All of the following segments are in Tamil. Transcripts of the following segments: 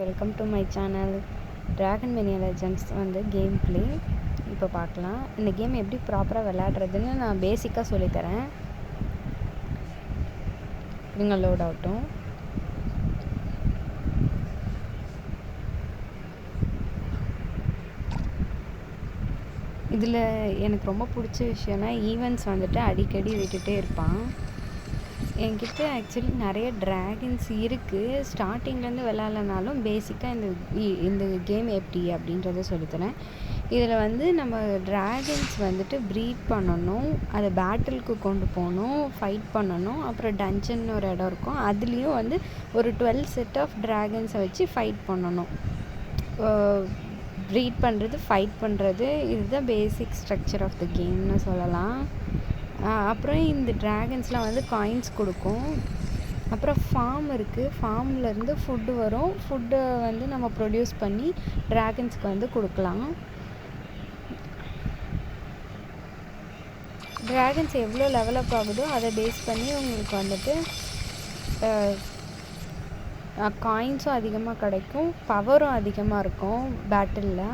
Welcome to my channel. Dragon mania legends game play இப்போ பார்க்கலாம். இந்த கேம் எப்படி ப்ராப்பராக விளையாடுறதுன்னு நான் பேசிக்காக சொல்லித்தரேன். இவங்க லோட் ஆகட்டும். இதில் எனக்கு ரொம்ப பிடிச்ச விஷயம்னா ஈவெண்ட்ஸ் அடிக்கடி விட்டுட்டே இருப்பான். என்கிட்ட ஆக்சுவலி நிறைய ட்ராகன்ஸ் இருக்குது. ஸ்டார்டிங்லேருந்து விளாட்லனாலும் பேசிக்காக இந்த கேம் எப்படி அப்படின்றத சொல்லித்தரேன். இதில் நம்ம ட்ராகன்ஸ் ப்ரீட் பண்ணணும், அதை பேட்டிலுக்கு கொண்டு போகணும், ஃபைட் பண்ணணும். அப்புறம் டஞ்சன் ஒரு இடம் இருக்கும், அதுலேயும் ஒரு 12 செட் ஆஃப் ட்ராகன்ஸை வச்சு ஃபைட் பண்ணணும். ப்ரீட் பண்ணுறது, ஃபைட் பண்ணுறது, இதுதான் பேசிக் ஸ்ட்ரக்சர் ஆஃப் த கேம்னு சொல்லலாம். அப்புறம் இந்த ட்ராகன்ஸ்லாம் காயின்ஸ் கொடுக்கும். அப்புறம் ஃபார்ம் இருக்குது, ஃபார்ம்லேருந்து ஃபுட்டு வரும். ஃபுட்டை நம்ம ப்ரொடியூஸ் பண்ணி ட்ராகன்ஸ்க்கு கொடுக்கலாம். ட்ராகன்ஸ் எவ்வளோ லெவலப் ஆகுதோ அதை பேஸ் பண்ணி உங்களுக்கு காயின்ஸும் அதிகமாக கிடைக்கும், பவரும் அதிகமாக இருக்கும் பேட்டிலில்.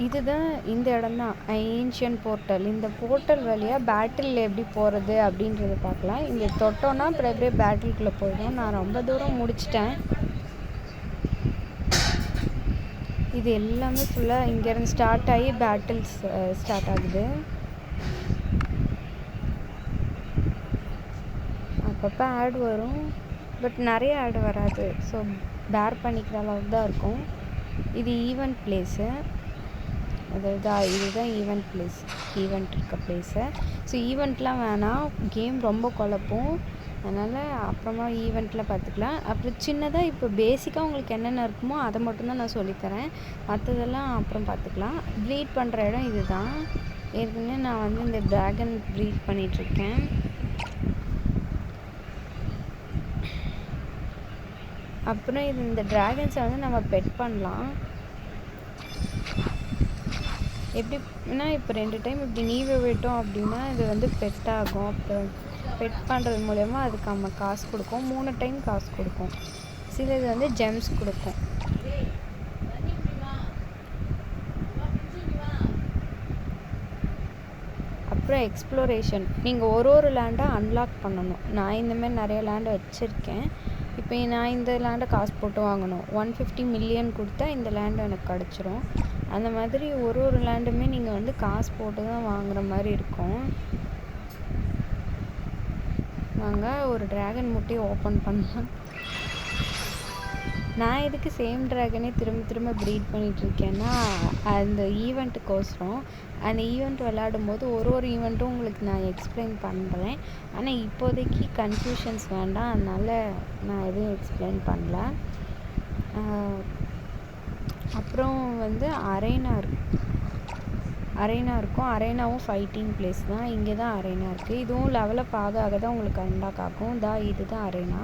இதுதான் இந்த இடம் தான் ஏன்ஷியன்ட் போர்ட்டல். இந்த போர்ட்டல் வழியாக பேட்டில் எப்படி போகிறது அப்படின்றத பார்க்கலாம். இங்கே தொட்டோன்னா அப்படியே பேட்டிலுக்குள்ளே போயிடும். நான் ரொம்ப தூரம் முடிச்சிட்டேன். இது எல்லாமே ஃபுல்லாக இங்கேருந்து ஸ்டார்ட் ஆகி பேட்டில்ஸ் ஸ்டார்ட் ஆகுது. அப்பப்போ ஆட் வரும், பட் நிறைய ஆட் வராது. ஸோ பேர் பண்ணிக்கிற அளவுக்கு தான் இருக்கும். இது ஈவெண்ட் பிளேஸு, இதுதான் ஈவெண்ட் பிளேஸ், ஈவெண்ட் இருக்க பிளேஸு. ஸோ ஈவெண்ட்லாம் வேணாம், கேம் ரொம்ப குழப்பம். அதனால் அப்புறமா ஈவெண்ட்டில் பார்த்துக்கலாம். அப்புறம் சின்னதாக இப்போ பேசிக்காக உங்களுக்கு என்னென்ன இருக்குமோ அதை மட்டும்தான் நான் சொல்லித்தரேன். மற்றதெல்லாம் அப்புறம் பார்த்துக்கலாம். ப்ரீட் பண்ணுற இடம் இது தான். ஏற்கனவே நான் இந்த ட்ராகன் ப்ரீட் பண்ணிகிட்ருக்கேன். அப்புறம் இந்த ட்ராகன்ஸை நம்ம பெட் பண்ணலாம். எப்படின்னா இப்போ 2 டைம் இப்படி நீவே விட்டோம் அப்படின்னா இது பெட் ஆகும். அப்புறம் பெட் பண்ணுறது மூலயமா அதுக்கு நம்ம காசு கொடுக்கும். 3 டைம் காசு கொடுக்கும். சில இது ஜெம்ஸ் கொடுக்கும். அப்புறம் எக்ஸ்ப்ளோரேஷன், நீங்கள் ஒரு லேண்டாக அன்லாக் பண்ணணும். நான் இந்தமாதிரி நிறைய லேண்டை வச்சுருக்கேன். இப்போ நான் இந்த லேண்டை காசு போட்டு வாங்கணும். 150 மில்லியன் கொடுத்தா இந்த லேண்டு எனக்கு கிடச்சிரும். அந்த மாதிரி ஒரு லேண்டுமே நீங்கள் காசு போட்டு தான் வாங்குகிற மாதிரி இருக்கும். வாங்க ஒரு ட்ராகன் முட்டையை ஓப்பன் பண்ணலாம். நான் எதுக்கு சேம் ட்ராகனே திரும்ப ப்ரீட் பண்ணிகிட்ருக்கேன்னா அந்த ஈவெண்ட்டுக்கோசரம். அந்த ஈவெண்ட் விளையாடும்போது ஒரு ஈவெண்ட்டும் உங்களுக்கு நான் எக்ஸ்பிளைன் பண்ணுறேன். ஆனால் இப்போதைக்கு கன்ஃபியூஷன்ஸ் வேண்டாம், அதனால் நான் எதுவும் எக்ஸ்பிளைன் பண்ணல. அப்புறம் அரேனா இருக்கும். அரேனாவும் ஃபைட்டிங் பிளேஸ் தான். இங்கே தான் அரேனா இருக்குது. இதுவும் லெவலப் ஆக தான் உங்களுக்கு அன்லாக் ஆகும். இதுதான் அரேனா.